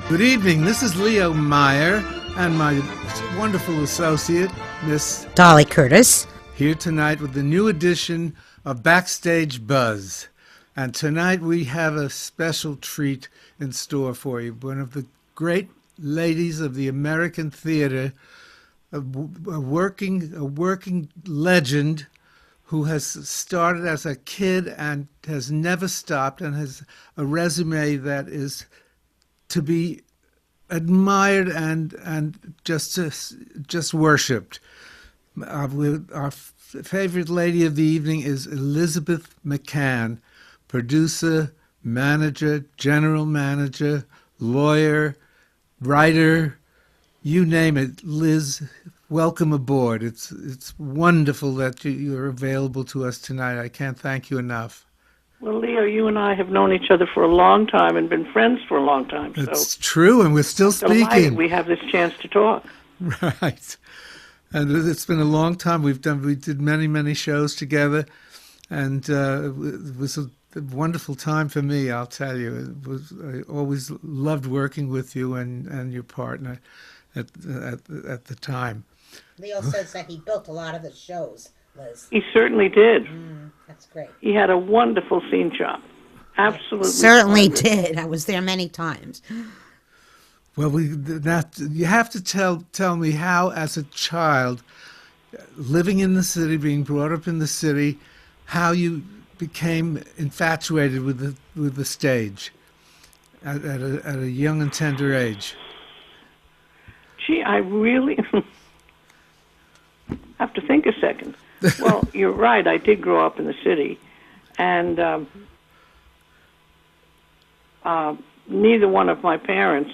Good evening. This is Leo Meyer and my wonderful associate, Miss Dolly Curtis, here tonight with the new edition of Backstage Buzz. And tonight we have a special treat in store for you. One of the great ladies of the American theater, a working legend who has started as a kid and has never stopped and has a resume that is to be admired and just worshipped. Our favorite lady of the evening is Elizabeth McCann, producer, manager, general manager, lawyer, writer, you name it. Liz, welcome aboard. It's wonderful that you're available to us tonight. I can't thank you enough. Well, Leo, you and I have known each other for a long time and been friends for a long time. It's true, and we're still speaking. We have this chance to talk. Right. And it's been a long time. We did many shows together, and it was a wonderful time for me, I'll tell you. I always loved working with you and your partner at the time. Leo says that he built a lot of the shows, Liz. He certainly did. That's great. He had a wonderful scene shop. Absolutely. Certainly did. I was there many times. Well, you have to tell me how, as a child, living in the city, being brought up in the city, how you became infatuated with the stage at a young and tender age. Gee, I really have to think a second. Well, you're right. I did grow up in the city, and neither one of my parents.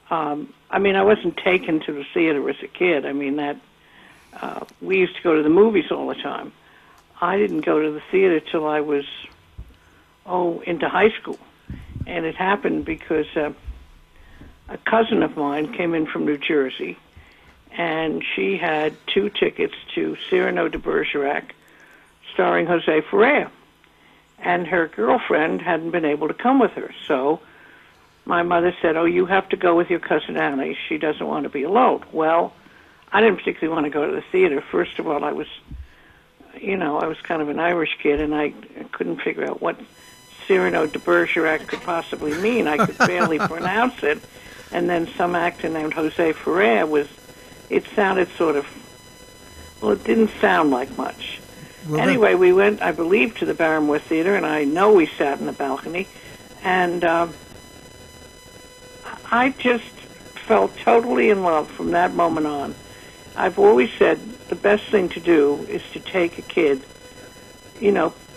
I wasn't taken to the theater as a kid. We used to go to the movies all the time. I didn't go to the theater till I was into high school, and it happened because a cousin of mine came in from New Jersey. And she had 2 tickets to Cyrano de Bergerac, starring Jose Ferrer. And her girlfriend hadn't been able to come with her. So my mother said, you have to go with your cousin Annie. She doesn't want to be alone. Well, I didn't particularly want to go to the theater. First of all, I was kind of an Irish kid, and I couldn't figure out what Cyrano de Bergerac could possibly mean. I could barely pronounce it. And then some actor named Jose Ferrer it sounded it didn't sound like much. Well, anyway, we went, I believe, to the Barrymore Theater, and I know we sat in the balcony, and I just fell totally in love from that moment on. I've always said the best thing to do is to take a kid.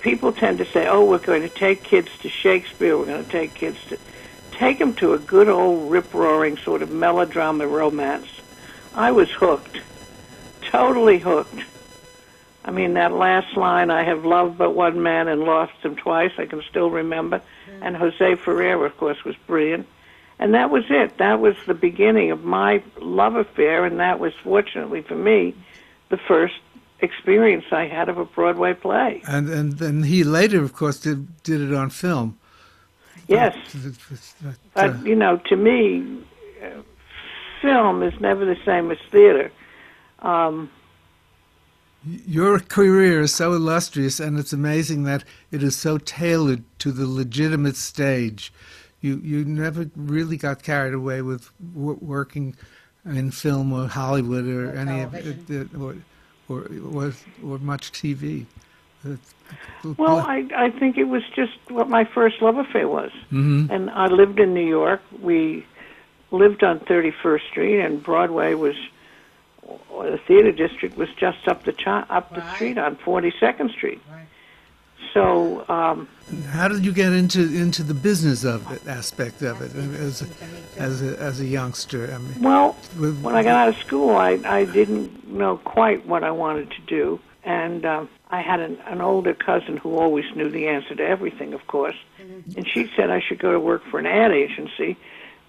People tend to say, we're going to take kids to Shakespeare, we're going to take them to a good old rip-roaring sort of melodrama romance. I was hooked, totally hooked. That last line, I have loved but one man and lost him twice, I can still remember. And Jose Ferrer, of course, was brilliant. And that was it. That was the beginning of my love affair, and that was, fortunately for me, the first experience I had of a Broadway play. And then he later, of course, did it on film. Yes. But, to me, film is never the same as theater. Your career is so illustrious, and it's amazing that it is so tailored to the legitimate stage. You never really got carried away with working in film or Hollywood or any of it, or much TV. Well, I think it was just what my first love affair was. Mm-hmm. And I lived in New York. We lived on 31st Street, and Broadway the theater district was just up the street on 42nd Street. Right. So, how did you get into the business aspect of it as a youngster? Well, when I got out of school, I didn't know quite what I wanted to do, and I had an older cousin who always knew the answer to everything, of course, and she said I should go to work for an ad agency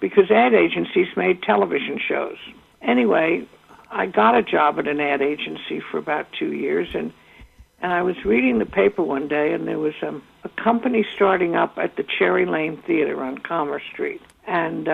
because ad agencies made television shows. Anyway, I got a job at an ad agency for about 2 years, and And I was reading the paper one day, and there was a company starting up at the Cherry Lane Theater on Commerce Street. And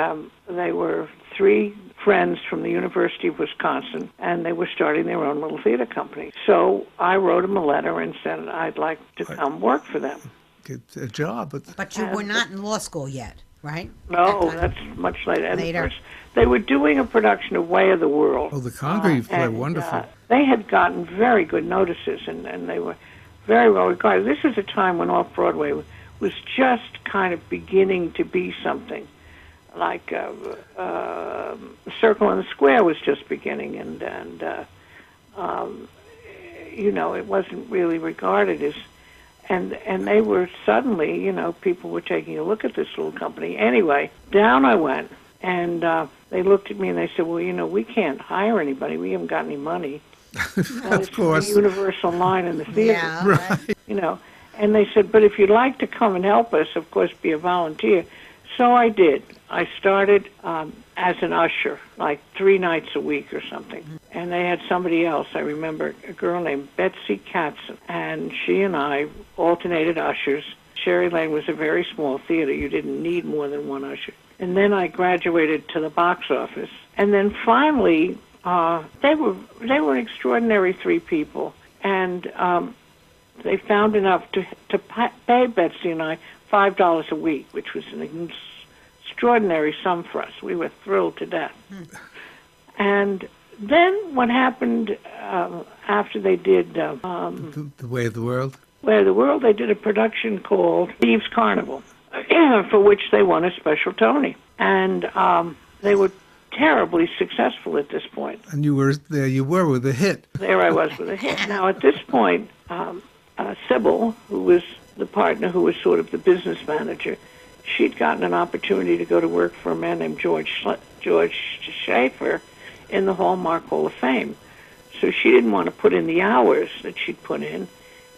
they were 3 friends from the University of Wisconsin, and they were starting their own little theater company. So I wrote them a letter and said I'd like to come work for them. Get a job. But you were not in law school yet, right? No, that's much later. And Later. first, they were doing a production of Way of the World. Oh, the Congreve play, And, wonderful. They had gotten very good notices, and they were very well regarded. This was a time when Off-Broadway was just kind of beginning to be something. Like Circle in the Square was just beginning, and it wasn't really regarded as, and they were suddenly, people were taking a look at this little company. Anyway, down I went, and they looked at me and they said, well, we can't hire anybody. We haven't got any money. Of course. The universal line in the theater. Yeah, Right. And they said, but if you'd like to come and help us, of course, be a volunteer. So I did. I started as an usher, like 3 nights a week or something. And they had somebody else. I remember a girl named Betsy Katzen. And she and I alternated ushers. Cherry Lane was a very small theater. You didn't need more than 1 usher. And then I graduated to the box office. And then finally, they were an extraordinary 3 people. And they found enough to pay Betsy and I $5 a week, which was an extraordinary sum for us. We were thrilled to death. And then what happened after they did The Way of the World. Way of the World, they did a production called Thieves Carnival, for which they won a special Tony. And they were terribly successful at this point. And you were with a hit. There I was with a hit. Now, at this point, Sybil, who was the partner who was sort of the business manager, she'd gotten an opportunity to go to work for a man named George Schaefer in the Hallmark Hall of Fame. So she didn't want to put in the hours that she'd put in,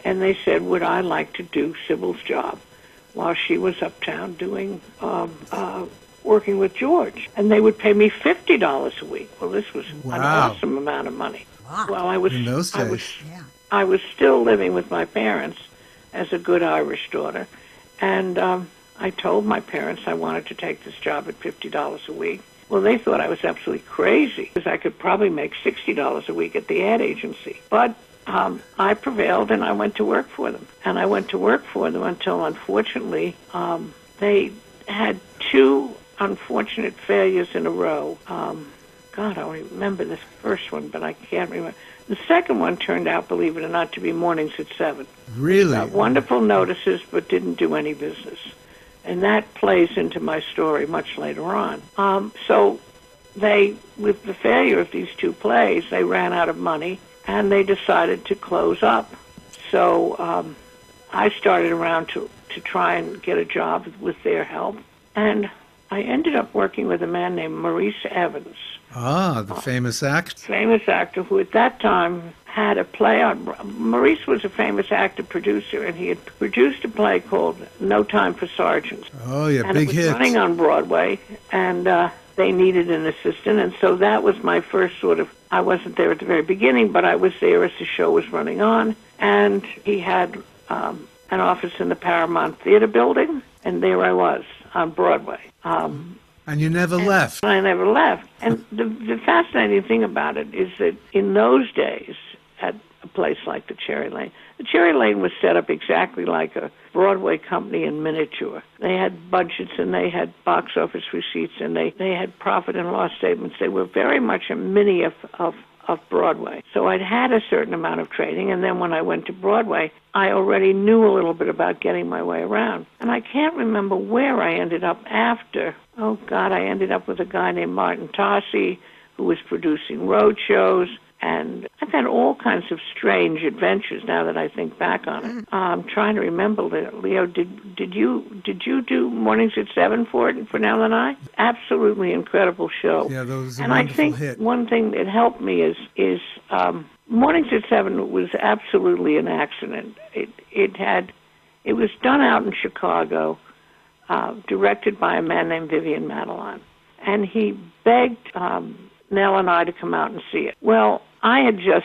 and they said, would I like to do Sybil's job while she was uptown doing working with George? And they would pay me $50 a week. Well, this was an awesome amount of money. Wow. Well, I was In those days. I was still living with my parents as a good Irish daughter, and I told my parents I wanted to take this job at $50 a week. Well, they thought I was absolutely crazy, because I could probably make $60 a week at the ad agency. But I prevailed, and I went to work for them. And I went to work for them until, unfortunately, they had 2 unfortunate failures in a row. God, I remember this first one, but I can't remember. The second one turned out, believe it or not, to be Mornings at 7. Really? Got wonderful notices, but didn't do any business. And that plays into my story much later on. So with the failure of these 2 plays, they ran out of money, and they decided to close up. So I started around to try and get a job with their help. And I ended up working with a man named Maurice Evans. Ah, the famous actor. Famous actor who at that time had a play on. Maurice was a famous actor producer, and he had produced a play called No Time for Sergeants. Oh, yeah, and big it was hit. running on Broadway, and they needed an assistant, and so that was my first sort of. I wasn't there at the very beginning, but I was there as the show was running on, and he had an office in the Paramount Theater building, and there I was on Broadway. And you never left. I never left. And the fascinating thing about it is that in those days, at a place like the Cherry Lane was set up exactly like a Broadway company in miniature. They had budgets, and they had box office receipts, and they had profit and loss statements. They were very much a mini of Broadway. So I'd had a certain amount of training, and then when I went to Broadway, I already knew a little bit about getting my way around. And I can't remember where I ended up after. Oh, God, I ended up with a guy named Martin Tossi, who was producing road shows, and I've had all kinds of strange adventures now that I think back on it. I'm trying to remember, Leo, did you do Mornings at 7 for Nell and I? Absolutely incredible show. Yeah, that was a and I wonderful think hit. one thing that helped me is Mornings at 7 was absolutely an accident. It was done out in Chicago, directed by a man named Vivian Madeline, and he begged Nell and I to come out and see it. Well, I had just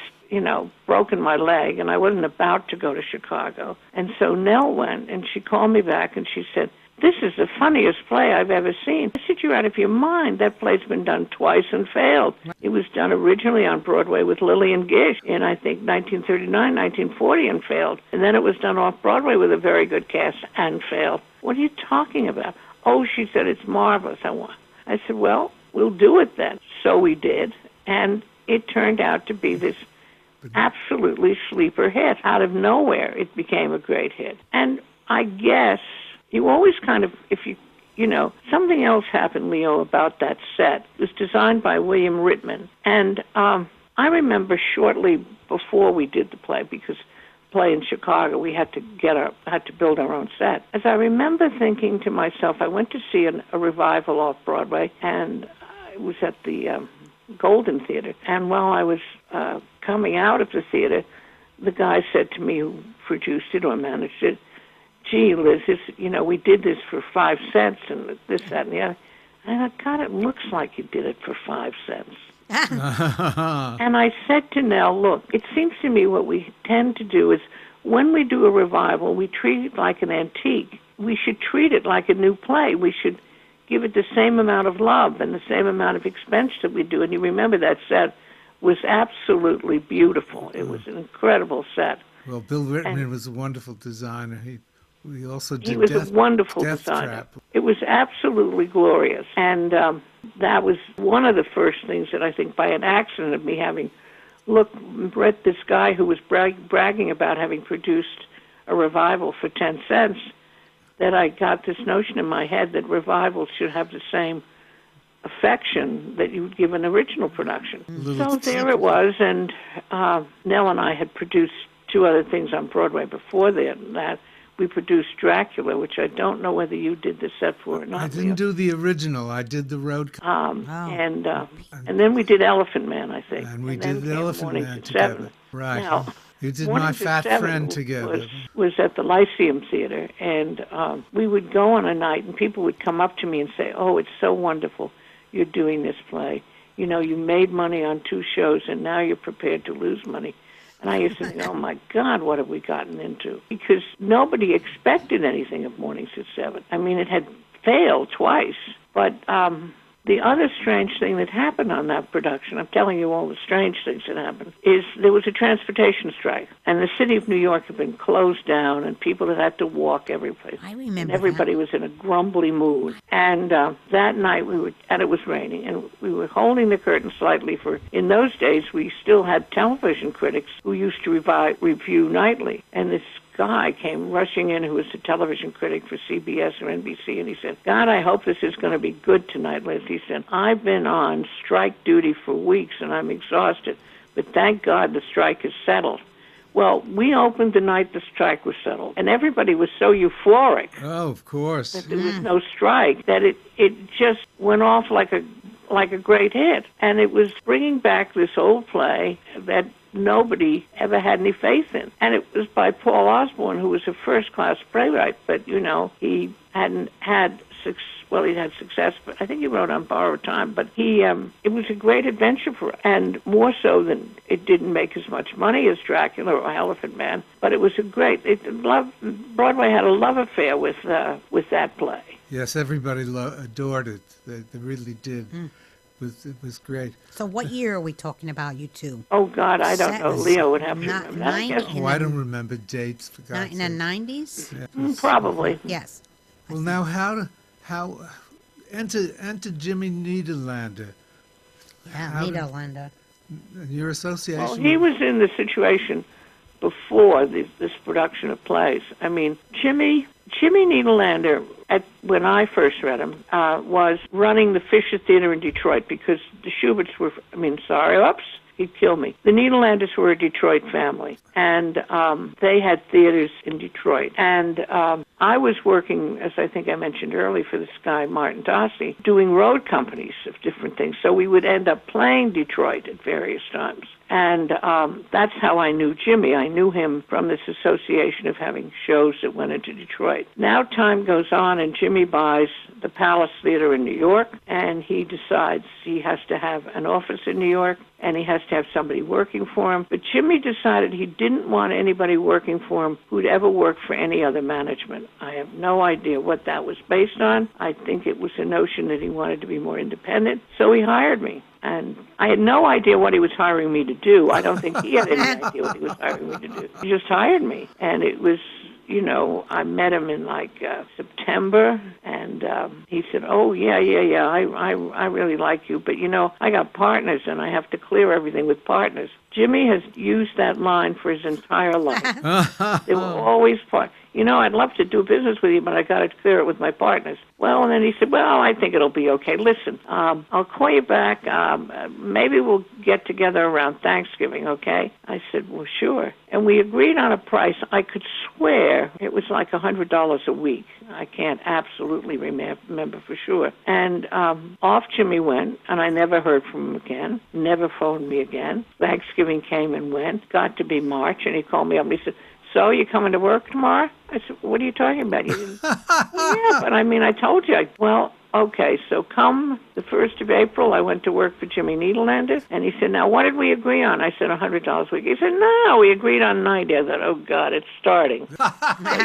broken my leg, and I wasn't about to go to Chicago. And so Nell went, and she called me back, and she said, "This is the funniest play I've ever seen." I said, "You're out of your mind. That play's been done twice and failed." It was done originally on Broadway with Lillian Gish in, I think, 1939, 1940, and failed. And then it was done off-Broadway with a very good cast and failed. "What are you talking about?" "Oh," she said, "it's marvelous. I said, "Well, we'll do it then." So we did, and it turned out to be this absolutely sleeper hit. Out of nowhere, it became a great hit. And I guess you always kind of, something else happened, Leo, about that set. It was designed by William Rittman. And I remember shortly before we did the play, because play in Chicago, we had to build our own set. As I remember thinking to myself, I went to see a revival off Broadway, and it was at the Golden Theater. And while I was coming out of the theater, the guy said to me, who produced it or managed it, "Gee, Liz, we did this for 5 cents and this, that, and the other." And I thought, "God, it looks like you did it for 5 cents." And I said to Nell, "Look, it seems to me what we tend to do is when we do a revival, we treat it like an antique. We should treat it like a new play. We should give it the same amount of love and the same amount of expense that we do." And you remember that set was absolutely beautiful. It was an incredible set. Well, Bill Rittman was a wonderful designer. He also did He was a wonderful Death designer. Trap. It was absolutely glorious. And that was one of the first things that I think by an accident of me having read this guy who was bragging about having produced a revival for 10 cents, that I got this notion in my head that revivals should have the same affection that you would give an original production. So there it was, and Nell and I had produced 2 other things on Broadway before that. We produced Dracula, which I don't know whether you did the set for or not. I didn't do the original. I did the road. And then we did Elephant Man, I think. And we then did the Elephant Mornings Man at together. 7. Right. Now, you did Mornings My at Fat 7 Friend together. Was at the Lyceum Theater, and we would go on a night, and people would come up to me and say, "Oh, it's so wonderful you're doing this play. You made money on 2 shows, and now you're prepared to lose money." And I used to think, "Oh, my God, what have we gotten into?" Because nobody expected anything of Mornings at 7. I mean, it had failed twice. But the other strange thing that happened on that production, I'm telling you all the strange things that happened, is there was a transportation strike. And the city of New York had been closed down, and people had to walk every place. I remember and everybody was in a grumbly mood. And that night, and it was raining, and we were holding the curtain slightly for, in those days, we still had television critics who used to review nightly. And this guy came rushing in who was a television critic for CBS or NBC, and he said, "God, I hope this is going to be good tonight, Liz." He said, "I've been on strike duty for weeks, and I'm exhausted, but thank God the strike is settled." Well, we opened the night the strike was settled, and everybody was so euphoric Oh, of course. that there was no strike that it just went off like a great hit. And it was bringing back this old play that nobody ever had any faith in. And it was by Paul Osborne, who was a first-class playwright, but, he hadn't had success. Well, he had success, but I think he wrote on Borrowed Time. But it was a great adventure for us, and more so than it didn't make as much money as Dracula or Elephant Man. But it was Broadway had a love affair with that play. Yes, everybody adored it. They really did. It was great. So what year are we talking about, you two? Oh, God, I don't know. Leo would have to remember that. I guess. I don't remember dates. For God's In the 90s? Yeah, probably. Yes. Well, now how enter Jimmy Niederlander. Yeah, Niederlander. Your association. Well, he was in the situation before this production of plays. I mean, Jimmy Niederlander, when I first read him, was running the Fisher Theater in Detroit because the Schuberts were, he'd kill me. The Niederlanders were a Detroit family, and they had theaters in Detroit. And I was working, as I think I mentioned earlier, for this guy, Martin Dossi, doing road companies of different things. So we would end up playing Detroit at various times. And that's how I knew Jimmy. I knew him from this association of having shows that went into Detroit. Now time goes on, and Jimmy buys the Palace Theater in New York, and he decides he has to have an office in New York, and he has to have somebody working for him. But Jimmy decided he didn't want anybody working for him who'd ever worked for any other management. I have no idea what that was based on. I think it was a notion that he wanted to be more independent, so he hired me. And I had no idea what he was hiring me to do. I don't think he had any idea what he was hiring me to do. He just hired me. And it was, I met him in September, and he said, "Oh, yeah, I really like you, but I got partners, and I have to clear everything with partners." Jimmy has used that line for his entire life. They were always I'd love to do business with you, but I got to clear it with my partners. Well, and then he said, "Well, I think it'll be okay. Listen, I'll call you back. Maybe we'll get together around Thanksgiving, okay?" I said, "Well, sure." And we agreed on a price. I could swear it was like $100 a week. I can't absolutely remember for sure. And off Jimmy went, and I never heard from him again, never phoned me again. Thanksgiving came and went, got to be March, and he called me up and he said, "So, you coming to work tomorrow?" I said, "What are you talking about?" You didn't... "Well, yeah, but I told you." Well, okay, so come the 1st of April, I went to work for Jimmy Niederlander, and he said, "Now, what did we agree on?" I said, $100 a week. He said, "No, we agreed on 90. I thought, oh, God, it's starting. So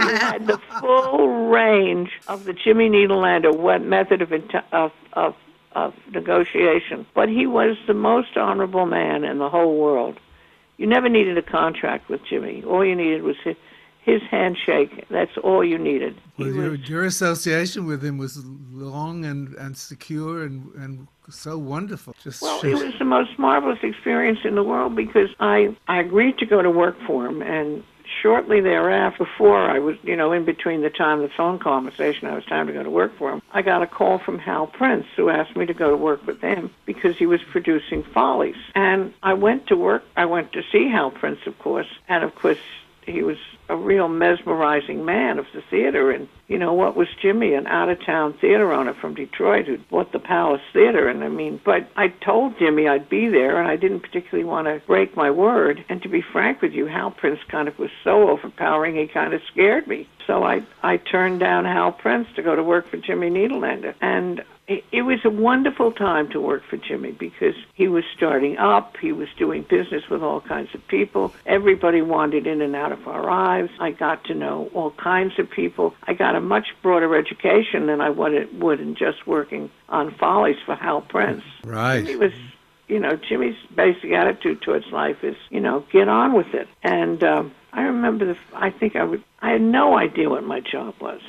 you had the full range of the Jimmy Niederlander method of negotiation. But he was the most honorable man in the whole world. You never needed a contract with Jimmy. All you needed was his handshake. That's all you needed. Well, your association with him was long and secure and so wonderful. It was the most marvelous experience in the world because I agreed to go to work for him, and shortly thereafter, before I was, in between the time of the phone conversation, I was time to go to work for him, I got a call from Hal Prince, who asked me to go to work with him because he was producing Follies. And I went to work. I went to see Hal Prince, of course, and of course he was a real mesmerizing man of the theater. And, what was Jimmy, an out-of-town theater owner from Detroit who bought the Palace Theater? But I told Jimmy I'd be there, and I didn't particularly want to break my word. And to be frank with you, Hal Prince kind of was so overpowering, he kind of scared me. So I turned down Hal Prince to go to work for Jimmy Niederlander. And it was a wonderful time to work for Jimmy because he was starting up. He was doing business with all kinds of people. Everybody wandered in and out of our lives. I got to know all kinds of people. I got a much broader education than I would in just working on Follies for Hal Prince. Right. He was, Jimmy's basic attitude towards life is, get on with it. And I remember I had no idea what my job was.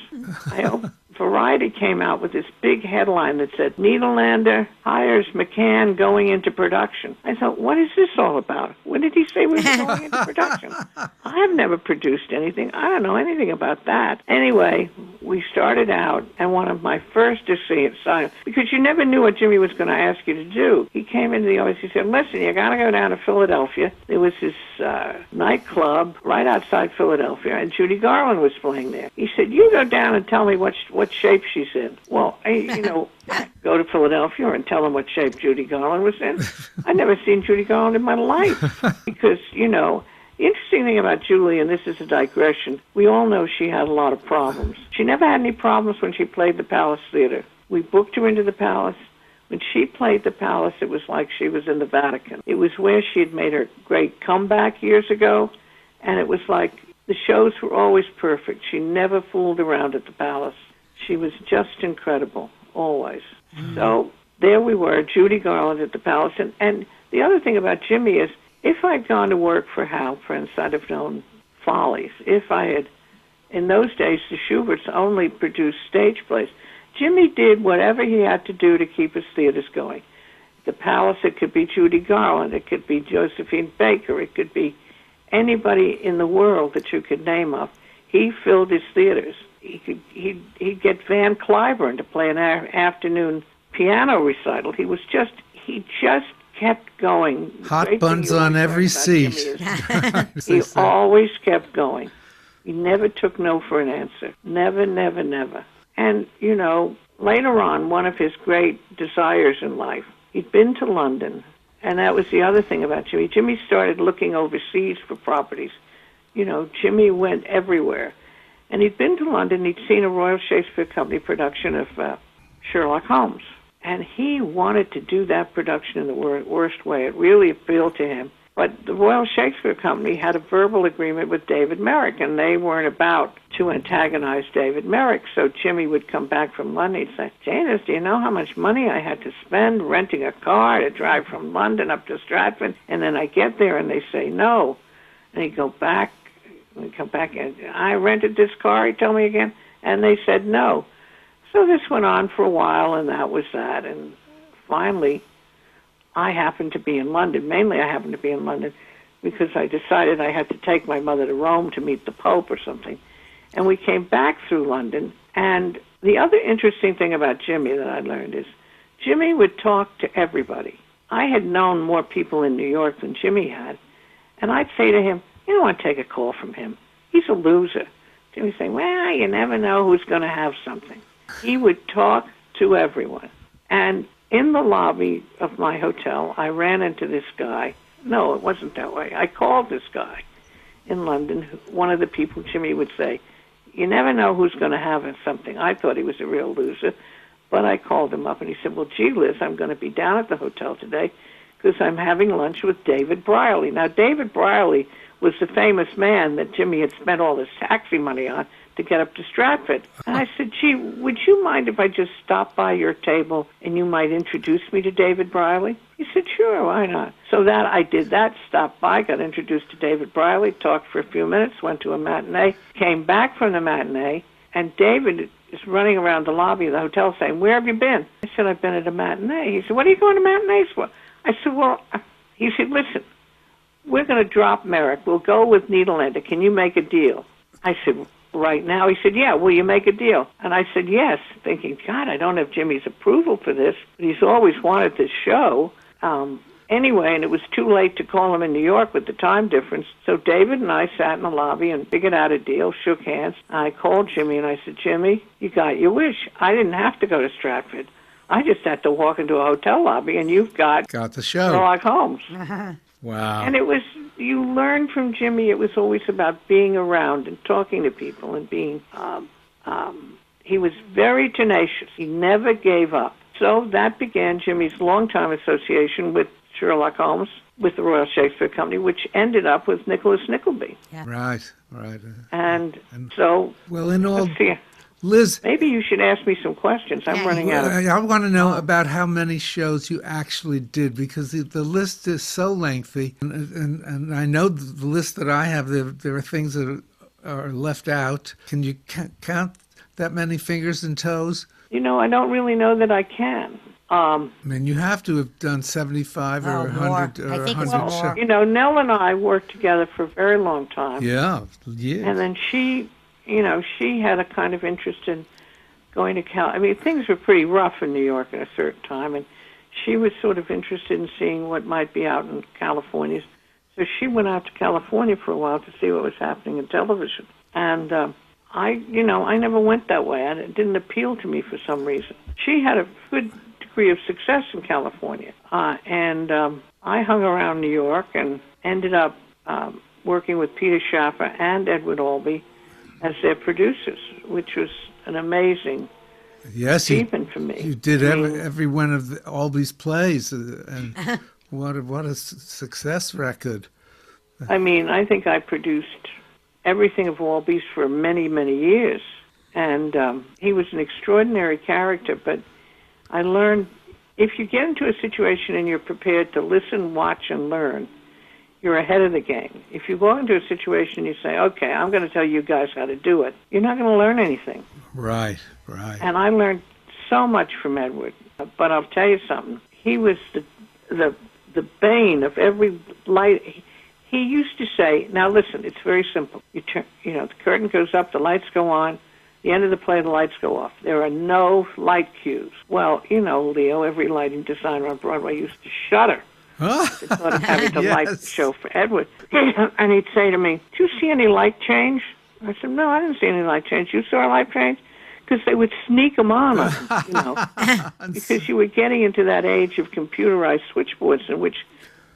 Variety came out with this big headline that said, "Niederlander hires McCann going into production." I thought, what is this all about? When did he say we were going into production? I have never produced anything. I don't know anything about that. Anyway, we started out, and one of my first assignments, because you never knew what Jimmy was going to ask you to do. He came into the office, he said, "Listen, you got to go down to Philadelphia." There was this nightclub right outside Philadelphia, and Judy Garland was playing there. He said, "You go down and tell me what shape she's in." Well, go to Philadelphia and tell them what shape Judy Garland was in. I'd never seen Judy Garland in my life because, the interesting thing about Julie, and this is a digression, we all know she had a lot of problems. She never had any problems when she played the Palace Theater. We booked her into the Palace. When she played the Palace, it was like she was in the Vatican. It was where she had made her great comeback years ago, and it was like the shows were always perfect. She never fooled around at the Palace. She was just incredible, always. So there we were, Judy Garland at the Palace. And the other thing about Jimmy is, if I'd gone to work for Hal Prince, I'd have known Follies. If I had, in those days, the Schuberts only produced stage plays. Jimmy did whatever he had to do to keep his theaters going. The Palace, it could be Judy Garland, it could be Josephine Baker, it could be anybody in the world that you could name up. He filled his theaters. He'd get Van Cliburn to play an afternoon piano recital. He just kept going. Hot buns on every seat. He always kept going. He never took no for an answer. Never, never, never. And, later on, one of his great desires in life, he'd been to London, and that was the other thing about Jimmy. Jimmy started looking overseas for properties. Jimmy went everywhere. And he'd been to London, he'd seen a Royal Shakespeare Company production of Sherlock Holmes. And he wanted to do that production in the worst way. It really appealed to him. But the Royal Shakespeare Company had a verbal agreement with David Merrick, and they weren't about to antagonize David Merrick. So Jimmy would come back from London. He'd say, Janus, do you know how much money I had to spend renting a car to drive from London up to Stratford? And then I get there, and they say no. And he'd go back, and come back, and I rented this car, he told me again, and they said no. So this went on for a while, and that was that. And finally, I happened to be in London. Mainly I happened to be in London because I decided I had to take my mother to Rome to meet the Pope or something. And we came back through London. And the other interesting thing about Jimmy that I learned is Jimmy would talk to everybody. I had known more people in New York than Jimmy had. And I'd say to him, you don't want to take a call from him. He's a loser. Jimmy'd say, well, you never know who's going to have something. He would talk to everyone. And in the lobby of my hotel, I ran into this guy. No, it wasn't that way. I called this guy in London, one of the people Jimmy would say, you never know who's going to have something. I thought he was a real loser, but I called him up, and he said, well, gee, Liz, I'm going to be down at the hotel today because I'm having lunch with David Brierly. Now, David Brierly was the famous man that Jimmy had spent all his taxi money on to get up to Stratford. And I said, gee, would you mind if I just stopped by your table and you might introduce me to David Brierly? He said, sure, why not? So that I did that, stopped by, got introduced to David Brierly, talked for a few minutes, went to a matinee, came back from the matinee, and David is running around the lobby of the hotel saying, where have you been? I said, I've been at a matinee. He said, what are you going to matinees for? I said, well, he said, listen, we're going to drop Merrick. We'll go with Needleender. Can you make a deal? I said, right now? He said, yeah, will you make a deal? And I said, yes, thinking, God, I don't have Jimmy's approval for this, but he's always wanted this show. Anyway, and it was too late to call him in New York with the time difference, so David and I sat in the lobby and figured out a deal, shook hands. I called Jimmy, and I said, Jimmy, you got your wish. I didn't have to go to Stratford. I just had to walk into a hotel lobby, and you've got the show. Sherlock Holmes. Wow. And it was, you learned from Jimmy, it was always about being around and talking to people and being, he was very tenacious. He never gave up. So that began Jimmy's longtime association with Sherlock Holmes, with the Royal Shakespeare Company, which ended up with Nicholas Nickleby. Yeah. Right. And so, well, in all, let's see. Liz, maybe you should ask me some questions. I'm running out of... I want to know about how many shows you actually did, because the list is so lengthy, and I know the list that I have, there are things that are left out. Can you count that many fingers and toes? You know, I don't really know that I can. I mean, you have to have done 75 or 100 or 100 shows. You know, Nell and I worked together for a very long time. Yeah. And then she had a kind of interest in going to I mean, things were pretty rough in New York at a certain time, and she was sort of interested in seeing what might be out in California. So she went out to California for a while to see what was happening in television. And I never went that way. It didn't appeal to me for some reason. She had a good degree of success in California. And I hung around New York and ended up working with Peter Schaffer and Edward Albee as their producers, which was an amazing achievement for me. You did every one of Albee's plays, and what a success record. I mean, I think I produced everything of Albee's for many, many years, and he was an extraordinary character, but I learned, if you get into a situation and you're prepared to listen, watch, and learn, you're ahead of the game. If you go into a situation and you say, okay, I'm going to tell you guys how to do it, you're not going to learn anything. Right. And I learned so much from Edward. But I'll tell you something. He was the bane of every light. He used to say, now listen, it's very simple. The curtain goes up, the lights go on. The end of the play, the lights go off. There are no light cues. Well, Leo, every lighting designer on Broadway used to shudder. The thought of having to light the show for Edward. And he'd say to me, did you see any light change? I said, no, I didn't see any light change. You saw a light change? Because they would sneak them on us, because you were getting into that age of computerized switchboards in which,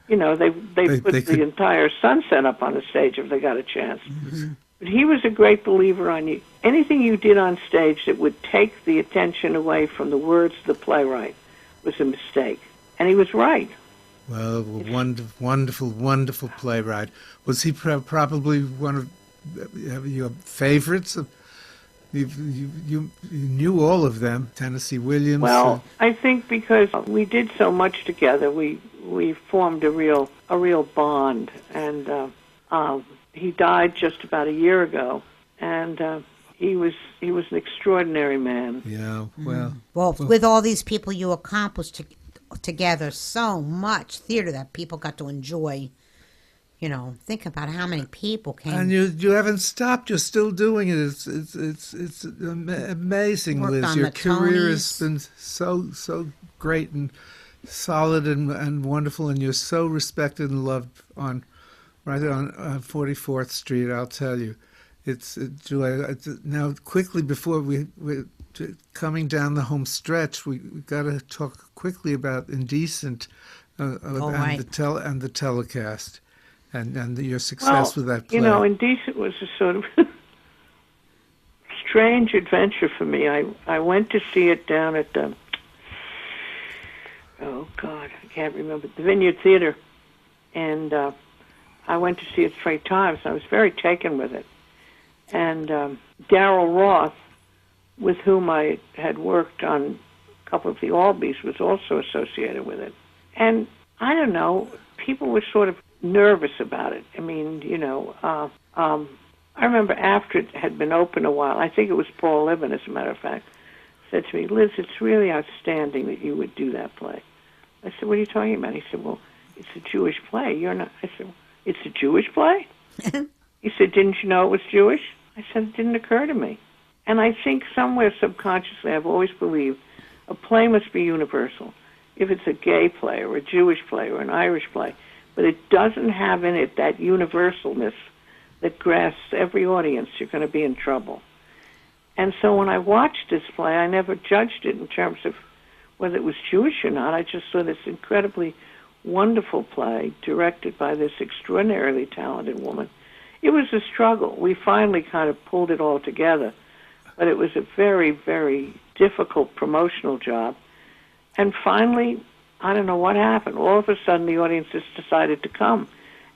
they put the entire sunset up on the stage if they got a chance. Mm-hmm. But he was a great believer on anything you did on stage that would take the attention away from the words of the playwright. was a mistake. And he was right. Well, wonderful, wonderful playwright. Was he probably one of your favorites? You knew all of them, Tennessee Williams. Well, I think because we did so much together, we formed a real bond. And he died just about a year ago, and he was an extraordinary man. Yeah, well, with all these people you accomplished together, so much theater that people got to enjoy. You know, think about how many people came. And you haven't stopped. You're still doing it. It's amazing, Worked Liz. on Your the career has Tonys. been so great and solid and wonderful, and you're so respected and loved right on 44th Street. I'll tell you, now quickly before we're coming down the home stretch, we got to talk quickly about Indecent right. and the telecast. And your success with that play. You know, Indecent was a sort of strange adventure for me. I went to see it down at the, oh God, I can't remember, the Vineyard Theater. And I went to see it 3 times. I was very taken with it. And Darryl Roth, with whom I had worked on a couple of the Albies, was also associated with it. And I don't know, people were sort of nervous about it. I mean, you know, I remember after it had been open a while, I think it was Paul Libin, as a matter of fact, said to me, Liz, it's really outstanding that you would do that play. I said, what are you talking about? He said, well, it's a Jewish play. You're not. I said, it's a Jewish play? He said, didn't you know it was Jewish? I said, it didn't occur to me. And I think somewhere subconsciously I've always believed a play must be universal. If it's a gay play or a Jewish play or an Irish play, but it doesn't have in it that universalness that grasps every audience, you're going to be in trouble. And so when I watched this play, I never judged it in terms of whether it was Jewish or not. I just saw this incredibly wonderful play directed by this extraordinarily talented woman. It was a struggle. We finally kind of pulled it all together, but it was a very, very difficult promotional job. And finally, I don't know what happened. All of a sudden, the audience just decided to come.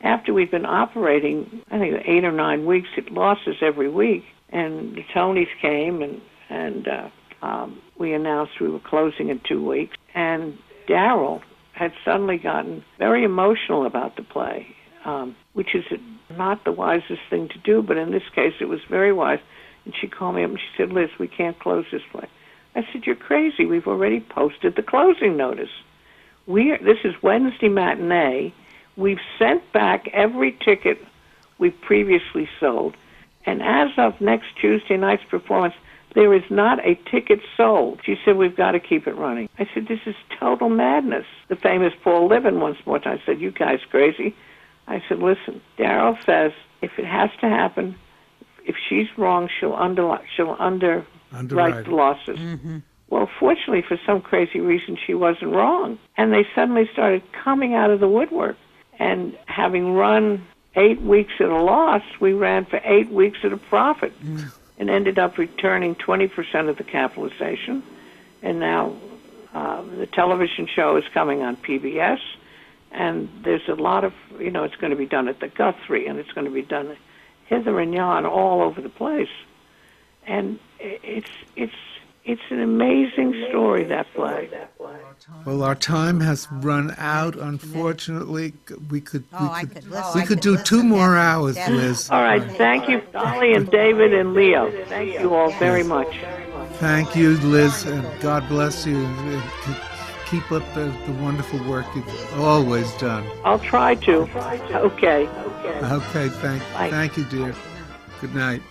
After we'd been operating, I think 8 or 9 weeks, it losses every week, and the Tonys came, and we announced we were closing in 2 weeks. And Darryl had suddenly gotten very emotional about the play, which is not the wisest thing to do, but in this case, it was very wise. And she called me up and she said, Liz, we can't close this play. I said, you're crazy. We've already posted the closing notice. This is Wednesday matinee. We've sent back every ticket we've previously sold, and as of next Tuesday night's performance, there is not a ticket sold. She said, we've got to keep it running. I said, this is total madness. The famous Paul Libin once more time said, you guys crazy? I said, listen, Darryl says if it has to happen, if she's wrong, she'll underwrite the losses. Mm-hmm. Well, fortunately, for some crazy reason, she wasn't wrong. And they suddenly started coming out of the woodwork. And having run 8 weeks at a loss, we ran for 8 weeks at a profit and ended up returning 20% of the capitalization. And now the television show is coming on PBS. And there's a lot of, it's going to be done at the Guthrie, and it's going to be done hither and yon all over the place. And it's an amazing story, that play. Well, our time has run out, unfortunately. We could do 2 more hours, Liz. All right, thank you, Dolly and David and Leo. Thank you all very much. Thank you, Liz, and God bless you. And keep up the wonderful work you've always done. I'll try to. Okay. Okay, thank you, dear. Good night.